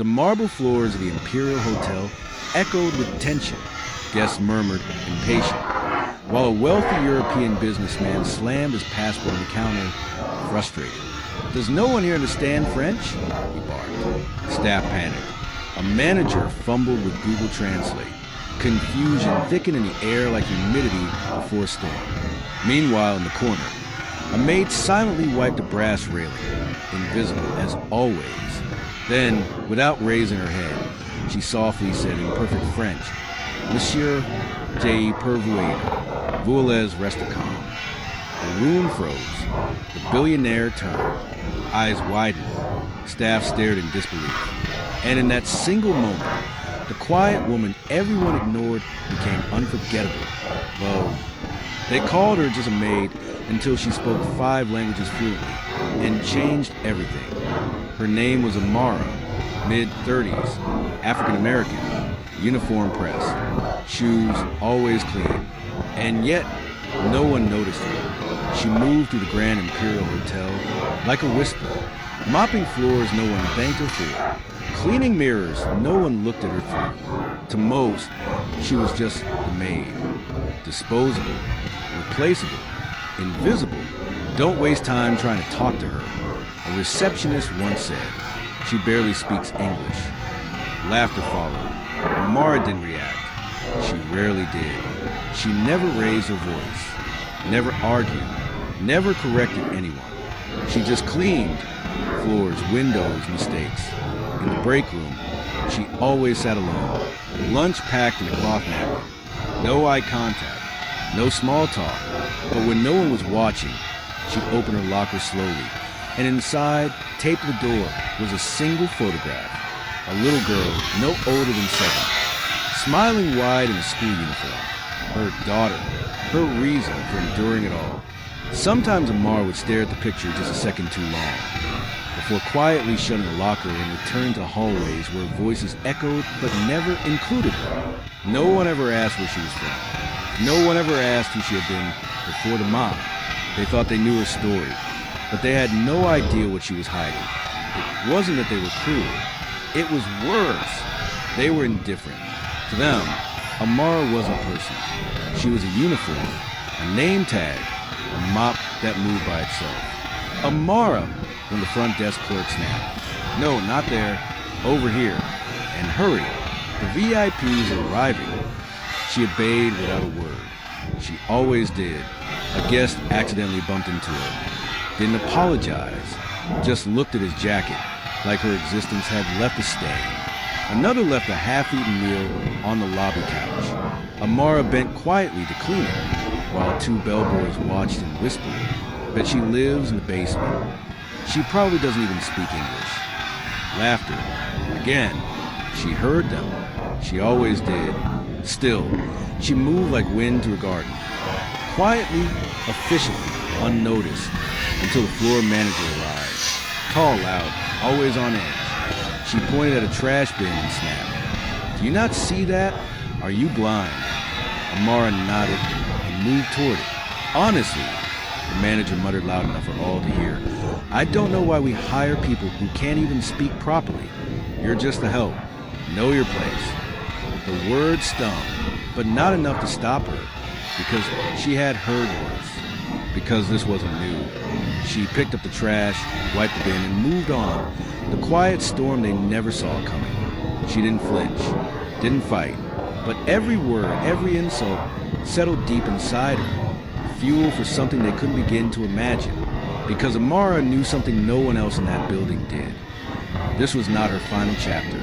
The marble floors of the Imperial Hotel echoed with tension. Guests murmured, impatient, while a wealthy European businessman slammed his passport on the counter, frustrated. "Does no one here understand French?" he barked. Staff panicked. A manager fumbled with Google Translate. Confusion thickened in the air like humidity before a storm. Meanwhile, in the corner, a maid silently wiped a brass railing, invisible as always. Then, without raising her head, she softly said in perfect French, "Monsieur, je pourvoyez. Vous allez rester calm." The room froze. The billionaire turned. Eyes widened. Staff stared in disbelief. And in that single moment, the quiet woman everyone ignored became unforgettable. Well, they called her just a maid until she spoke 5 languages fluently and changed everything. Her name was Amara, mid-30s, African-American, uniform pressed, shoes always clean, and yet no one noticed her. She moved through the Grand Imperial Hotel like a whisper, mopping floors no one thanked her for, cleaning mirrors no one looked at her through. To most, she was just the maid, disposable, replaceable, invisible. Don't waste time trying to talk to her. A receptionist once said, "She barely speaks English." Laughter followed. Amara didn't react. She rarely did. She never raised her voice, never argued, never corrected anyone. She just cleaned floors, windows, mistakes. In the break room, she always sat alone, lunch packed in a cloth napkin. No eye contact, no small talk. But when no one was watching, she'd open her locker slowly, and inside, taped to the door, was a single photograph. A little girl, no older than 7, smiling wide in a school uniform. Her daughter, her reason for enduring it all. Sometimes Amar would stare at the picture just a second too long, before quietly shutting the locker and returning to hallways where voices echoed but never included her. No one ever asked where she was from. No one ever asked who she had been before the mob. They thought they knew her story, but they had no idea what she was hiding. It wasn't that they were cruel. It was worse. They were indifferent. To them, Amara wasn't a person. She was a uniform, a name tag, a mop that moved by itself. Amara, when the front desk clerk snapped. "No, not there. Over here. And hurry. The VIPs are arriving." She obeyed without a word. She always did. A guest accidentally bumped into her. Didn't apologize. Just looked at his jacket, like her existence had left a stain. Another left a half-eaten meal on the lobby couch. Amara bent quietly to clean it, while 2 bellboys watched and whispered. "Bet she lives in the basement. She probably doesn't even speak English." Laughter. Again, she heard them. She always did. Still, she moved like wind through a garden. Quietly, officially, unnoticed, until the floor manager arrived. Tall, loud, always on edge. She pointed at a trash bin and snapped, "Do you not see that? Are you blind?" Amara nodded and moved toward it. "Honestly," the manager muttered loud enough for all to hear, "I don't know why we hire people who can't even speak properly. You're just a help. Know your place." The word stung, but not enough to stop her, because she had heard worse. Because this wasn't new. She picked up the trash, wiped the bin, and moved on. The quiet storm they never saw coming. She didn't flinch, didn't fight, but every word, every insult settled deep inside her. Fuel for something they couldn't begin to imagine. Because Amara knew something no one else in that building did. This was not her final chapter.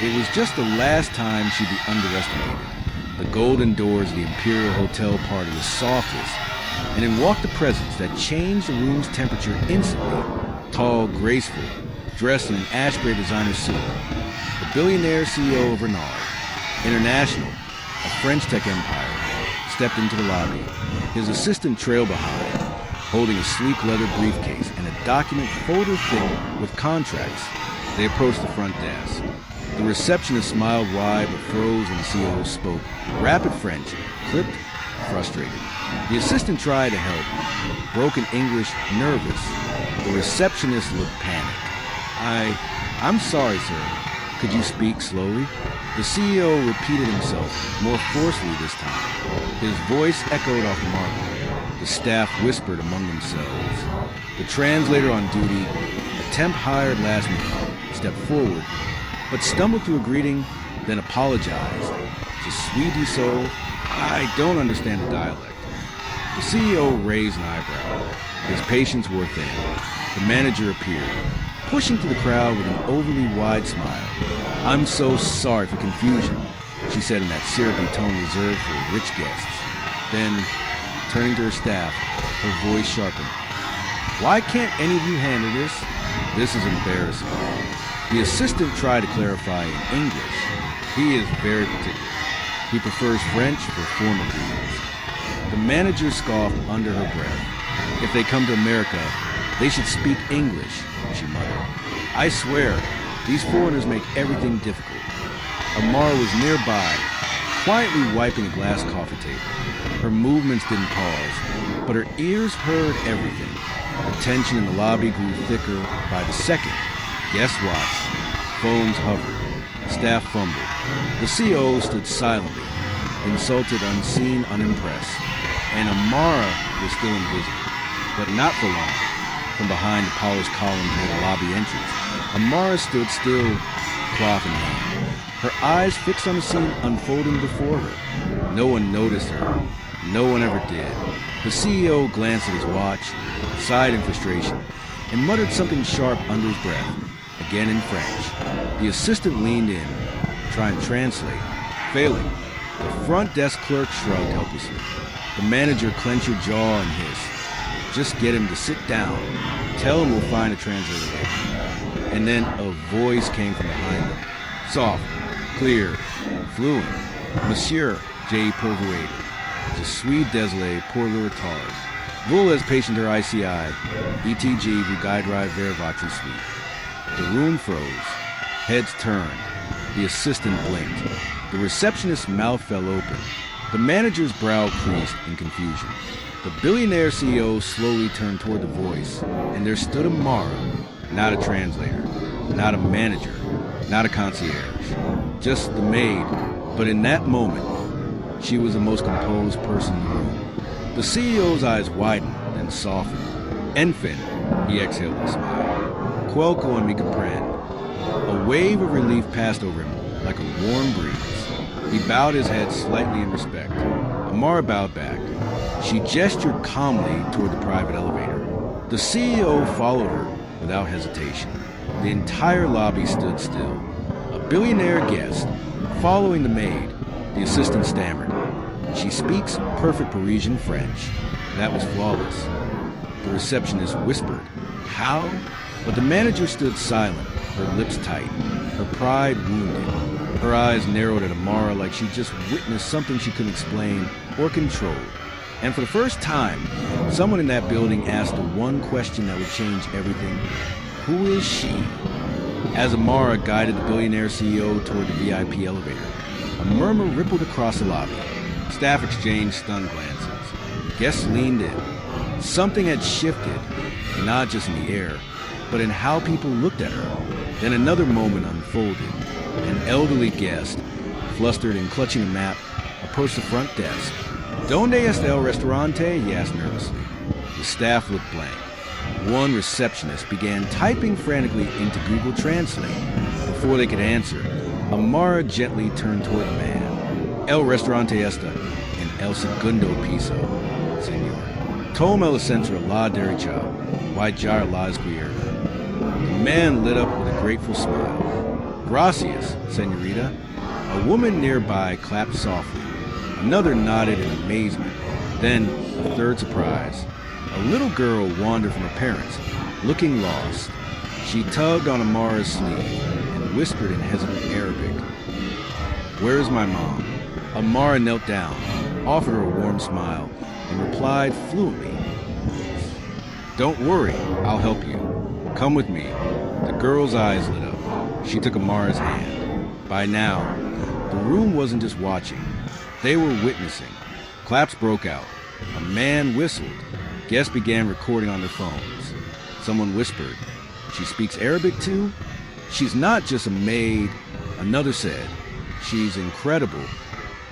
It was just the last time she'd be underestimated. The golden doors of the Imperial Hotel party was softest, and in walked the presence that changed the room's temperature instantly. Tall, graceful, dressed in an ash gray designer suit. The billionaire CEO of Renard International, a French tech empire, stepped into the lobby. His assistant trailed behind, holding a sleek leather briefcase and a document folder thick with contracts. They approached the front desk. The receptionist smiled wide but froze when the CEO spoke. Rapid French, clipped, frustrated. The assistant tried to help. Broken English, nervous. The receptionist looked panicked. I'm sorry, sir. Could you speak slowly? The CEO repeated himself, more forcefully this time. His voice echoed off the marble. The staff whispered among themselves. The translator on duty, a temp hired last minute, stepped forward, but stumbled through a greeting, then apologized. Je suis désolé. I don't understand the dialect. The CEO raised an eyebrow. His patience wore thin. The manager appeared, pushing through the crowd with an overly wide smile. "I'm so sorry for confusion," she said in that syrupy tone reserved for rich guests. Then, turning to her staff, her voice sharpened. "Why can't any of you handle this? This is embarrassing." The assistant tried to clarify in English. He is very particular. He prefers French for formal greetings. The manager scoffed under her breath. "If they come to America, they should speak English," she muttered. "I swear, these foreigners make everything difficult." Amara was nearby, quietly wiping a glass coffee table. Her movements didn't pause, but her ears heard everything. The tension in the lobby grew thicker by the second. Guests watched. Phones hovered. Staff fumbled. The CEO stood silently, insulted, unseen, unimpressed. And Amara was still invisible, but not for long. From behind the polished columns near the lobby entrance, Amara stood still, cloth in hand, her eyes fixed on the scene unfolding before her. No one noticed her. No one ever did. The CEO glanced at his watch, sighed in frustration, and muttered something sharp under his breath, again in French. The assistant leaned in, trying to translate, failing. The front desk clerk shrugged helplessly. The manager clenched her jaw and hissed. "Just get him to sit down. Tell him we'll find a translator later." And then a voice came from behind them. Soft, clear, fluent. "Monsieur, j'ai pourvoyé. Je suis désolé pour le retard. Vous les patienter ICI. ETG vous guidera vers votre suite." The room froze. Heads turned. The assistant blinked. The receptionist's mouth fell open. The manager's brow creased in confusion. The billionaire CEO slowly turned toward the voice, and there stood Amara, not a translator, not a manager, not a concierge, just the maid. But in that moment, she was the most composed person in the room. The CEO's eyes widened, then softened. "Enfin," he exhaled with a smile. "Quelqu'un me comprend." A wave of relief passed over him like a warm breeze. He bowed his head slightly in respect. Amara bowed back. She gestured calmly toward the private elevator. The CEO followed her without hesitation. The entire lobby stood still. A billionaire guest, following the maid. The assistant stammered. "She speaks perfect Parisian French." That was flawless. The receptionist whispered, "How?" But the manager stood silent, her lips tight, her pride wounded. Her eyes narrowed at Amara like she'd just witnessed something she couldn't explain or control. And for the first time, someone in that building asked the one question that would change everything. Who is she? As Amara guided the billionaire CEO toward the VIP elevator, a murmur rippled across the lobby. Staff exchanged stunned glances. Guests leaned in. Something had shifted, not just in the air, but in how people looked at her. Then another moment unfolded. An elderly guest, flustered and clutching a map, approached the front desk. "Donde está el restaurante?" he asked nervously. The staff looked blank. One receptionist began typing frantically into Google Translate. Before they could answer, Amara gently turned toward the man. "El restaurante está en el segundo piso, señor. Toma el centro la derecha, guayar la izquierda." The man lit up with a grateful smile. "Gracias, señorita." A woman nearby clapped softly. Another nodded in amazement. Then, a third surprise. A little girl wandered from her parents, looking lost. She tugged on Amara's sleeve and whispered in hesitant Arabic, "Where is my mom?" Amara knelt down, offered her a warm smile, and replied fluently, "Don't worry, I'll help you. Come with me." The girl's eyes lit up. She took Amara's hand. By now, the room wasn't just watching. They were witnessing. Claps broke out. A man whistled. Guests began recording on their phones. Someone whispered, "She speaks Arabic too?" She's not just a maid, another said. She's incredible.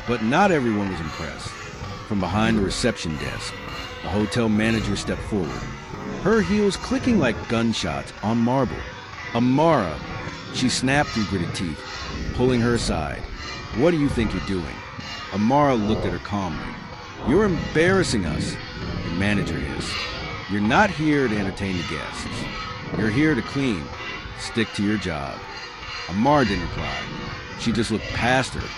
But not everyone was impressed. From behind the reception desk, the hotel manager stepped forward, her heels clicking like gunshots on marble. Amara, she snapped through gritted teeth, pulling her aside. What do you think you're doing? Amara looked at her calmly. You're embarrassing us, the manager hissed. You're not here to entertain the guests. You're here to clean. Stick to your job. Amara didn't reply. She just looked past her,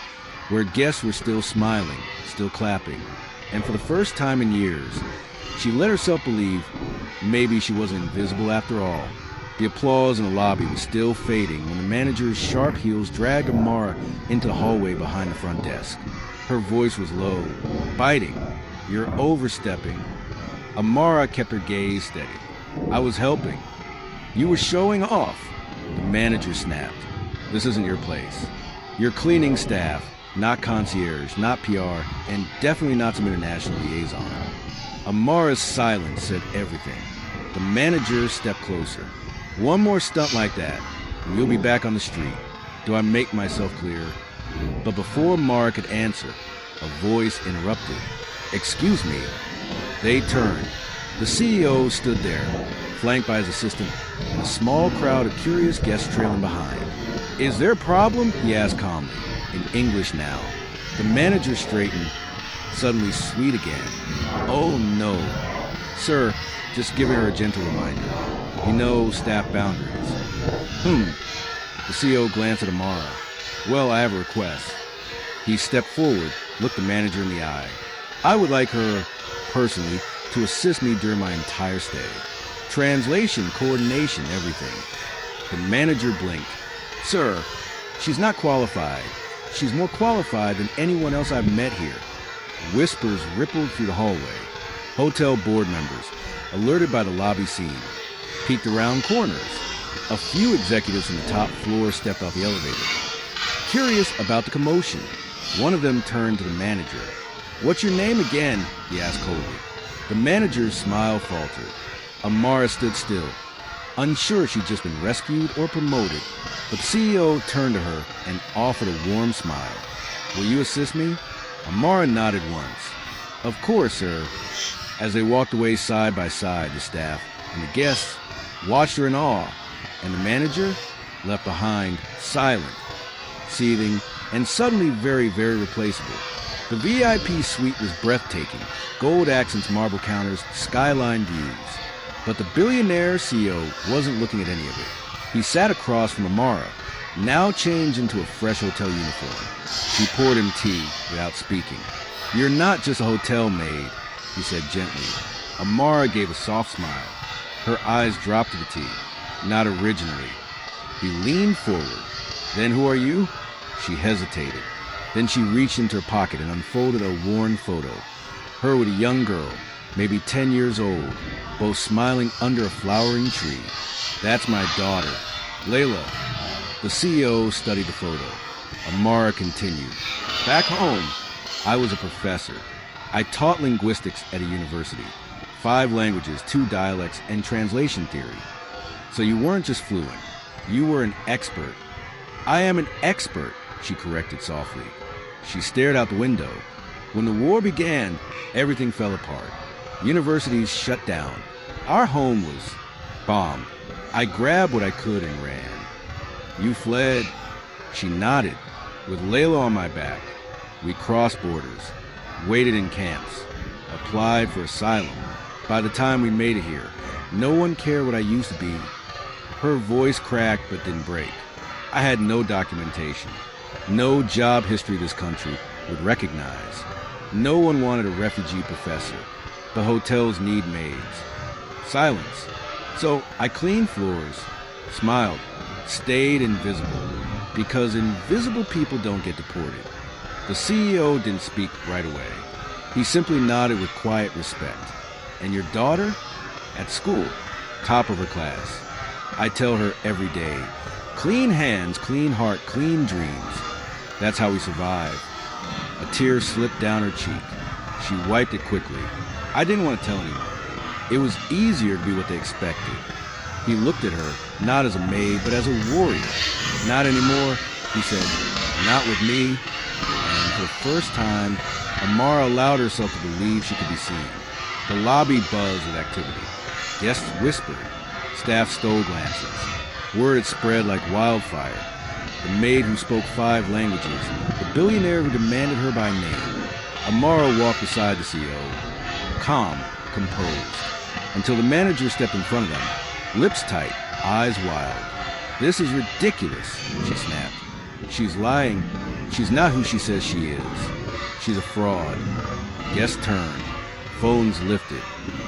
where guests were still smiling, still clapping. And for the first time in years, she let herself believe maybe she wasn't invisible after all. The applause in the lobby was still fading when the manager's sharp heels dragged Amara into the hallway behind the front desk. Her voice was low, biting. You're overstepping. Amara kept her gaze steady. I was helping. You were showing off. The manager snapped. This isn't your place. You're cleaning staff, not concierge, not PR, and definitely not some international liaison. Amara's silence said everything. The manager stepped closer. One more stunt like that, and you'll be back on the street. Do I make myself clear? But before Amara could answer, a voice interrupted. Excuse me. They turned. The CEO stood there, flanked by his assistant, and a small crowd of curious guests trailing behind. Is there a problem? He asked calmly, in English now. The manager straightened, suddenly sweet again. Oh no. Sir, just giving her a gentle reminder. You know staff boundaries. The CEO glanced at Amara. Well, I have a request. He stepped forward, looked the manager in the eye. I would like her, personally, to assist me during my entire stay. Translation, coordination, everything. The manager blinked. Sir, she's not qualified. She's more qualified than anyone else I've met here. Whispers rippled through the hallway. Hotel board members, alerted by the lobby scene, peeked around corners. A few executives from the top floor stepped off the elevator. Curious about the commotion, one of them turned to the manager. What's your name again? He asked coldly. The manager's smile faltered. Amara stood still, unsure she'd just been rescued or promoted, but the CEO turned to her and offered a warm smile. Will you assist me? Amara nodded once. Of course, sir. As they walked away side by side, the staff and the guests watched her in awe, and the manager, left behind, silent, seething, and suddenly very, very replaceable. The VIP suite was breathtaking, gold accents, marble counters, skyline views. But the billionaire CEO wasn't looking at any of it. He sat across from Amara, now changed into a fresh hotel uniform. She poured him tea without speaking. You're not just a hotel maid, he said gently. Amara gave a soft smile. Her eyes dropped to the tea. Not originally. He leaned forward. Then who are you? She hesitated. Then she reached into her pocket and unfolded a worn photo. Her with a young girl, maybe 10 years old, both smiling under a flowering tree. That's my daughter, Layla. The CEO studied the photo. Amara continued. Back home, I was a professor. I taught linguistics at a university. 5 languages, 2 dialects, and translation theory. So you weren't just fluent. You were an expert. I am an expert, she corrected softly. She stared out the window. When the war began, everything fell apart. Universities shut down. Our home was bombed. I grabbed what I could and ran. You fled. She nodded. With Layla on my back, we crossed borders, waited in camps, applied for asylum. By the time we made it here, no one cared what I used to be. Her voice cracked but didn't break. I had no documentation, no job history this country would recognize. No one wanted a refugee professor, but hotels need maids. Silence. So I cleaned floors, smiled, stayed invisible, because invisible people don't get deported. The CEO didn't speak right away. He simply nodded with quiet respect. And your daughter? At school, top of her class. I tell her every day, clean hands, clean heart, clean dreams. That's how we survive. A tear slipped down her cheek. She wiped it quickly. I didn't want to tell anyone. It was easier to be what they expected. He looked at her, not as a maid, but as a warrior. Not anymore, he said. Not with me. And for the first time, Amara allowed herself to believe she could be seen. The lobby buzzed with activity. Guests whispered. Staff stole glances. Word spread like wildfire. The maid who spoke 5 languages, the billionaire who demanded her by name. Amara walked beside the CEO, calm, composed, until the manager stepped in front of them, lips tight, eyes wild. This is ridiculous, she snapped. She's lying. She's not who she says she is. She's a fraud. Guests turned. Phones lifted.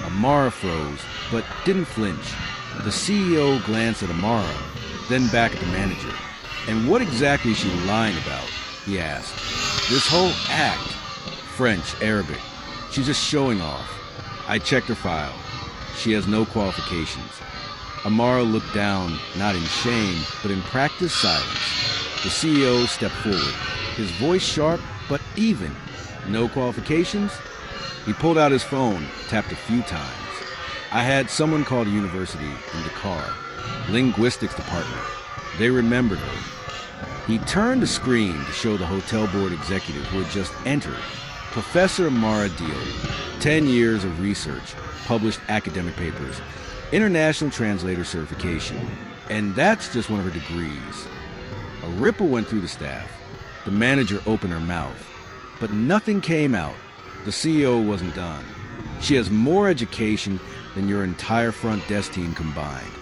Amara froze, but didn't flinch. The CEO glanced at Amara, then back at the manager. And what exactly is she lying about? He asked. This whole act. French, Arabic. She's just showing off. I checked her file. She has no qualifications. Amara looked down, not in shame, but in practiced silence. The CEO stepped forward, his voice sharp but even. No qualifications? He pulled out his phone, tapped a few times. I had someone call the university in Dakar, linguistics department. They remembered her. He turned the screen to show the hotel board executive who had just entered, Professor Amara Diop. 10 years of research, published academic papers, international translator certification. And that's just one of her degrees. A ripple went through the staff. The manager opened her mouth, but nothing came out. The CEO wasn't done. She has more education than your entire front desk team combined,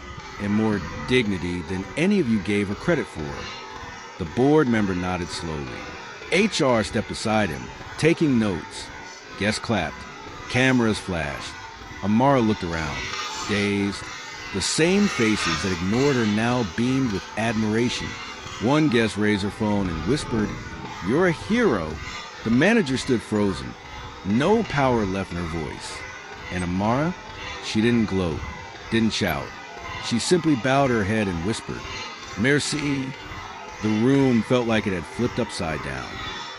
and more dignity than any of you gave her credit for. The board member nodded slowly. HR stepped beside him, taking notes. Guests clapped. Cameras flashed. Amara looked around, dazed. The same faces that ignored her now beamed with admiration. One guest raised her phone and whispered, "You're a hero." The manager stood frozen. No power left in her voice. And Amara? She didn't gloat, didn't shout. She simply bowed her head and whispered, "Merci." The room felt like it had flipped upside down.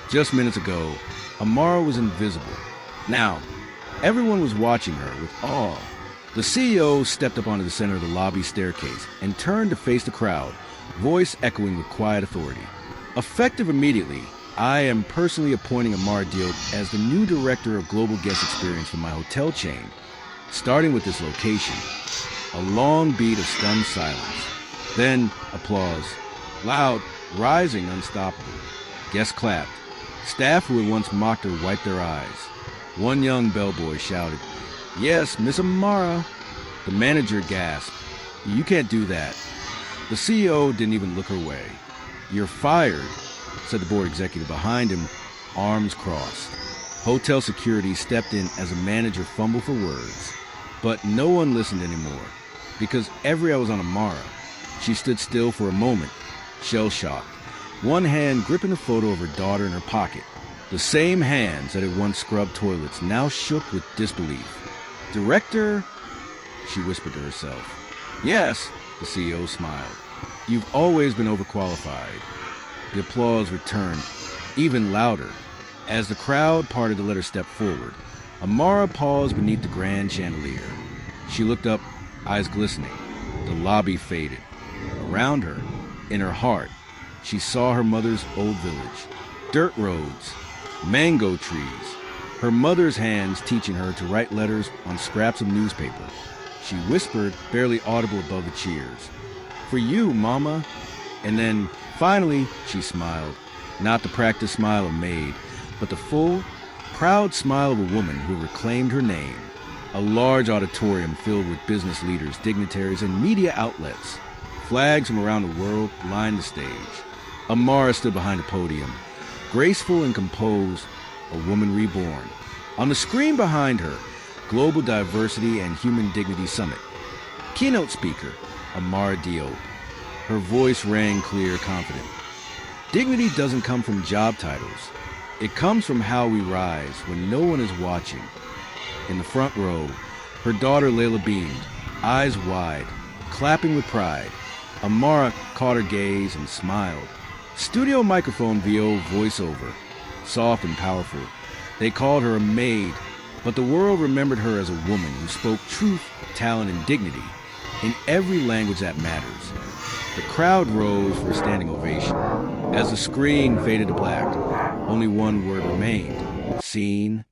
Just minutes ago, Amara was invisible. Now, everyone was watching her with awe. The CEO stepped up onto the center of the lobby staircase and turned to face the crowd, voice echoing with quiet authority. Effective immediately, I am personally appointing Amara Diop as the new director of global guest experience for my hotel chain, starting with this location. A long beat of stunned silence. Then applause. Loud, rising, unstoppable. Guests clapped. Staff who had once mocked her wiped their eyes. One young bellboy shouted, "Yes, Miss Amara." The manager gasped, "You can't do that." The CEO didn't even look her way. "You're fired," said the board executive behind him, arms crossed. Hotel security stepped in as a manager fumbled for words. But no one listened anymore, because every eye was on Amara. She stood still for a moment, shell-shocked, one hand gripping a photo of her daughter in her pocket. The same hands that had once scrubbed toilets now shook with disbelief. "Director?" she whispered to herself. "Yes," the CEO smiled. "You've always been overqualified." The applause returned, even louder. As the crowd parted to let her step forward, Amara paused beneath the grand chandelier. She looked up, eyes glistening. The lobby faded. Around her, in her heart, she saw her mother's old village. Dirt roads, mango trees, her mother's hands teaching her to write letters on scraps of newspaper. She whispered, barely audible above the cheers, "For you, Mama." And then, finally, she smiled. Not the practiced smile of Maid, but the full, proud smile of a woman who reclaimed her name. A large auditorium filled with business leaders, dignitaries, and media outlets. Flags from around the world lined the stage. Amara stood behind the podium, graceful and composed, a woman reborn. On the screen behind her, Global Diversity and Human Dignity Summit. Keynote speaker, Amara Diop. Her voice rang clear, confident. Dignity doesn't come from job titles. It comes from how we rise when no one is watching. In the front row, her daughter Layla beamed, eyes wide, clapping with pride. Amara caught her gaze and smiled. Studio microphone VO voiceover, soft and powerful. They called her a maid, but the world remembered her as a woman who spoke truth, talent, and dignity. in every language that matters. The crowd rose for a standing ovation. As the screen faded to black, only one word remained: scene,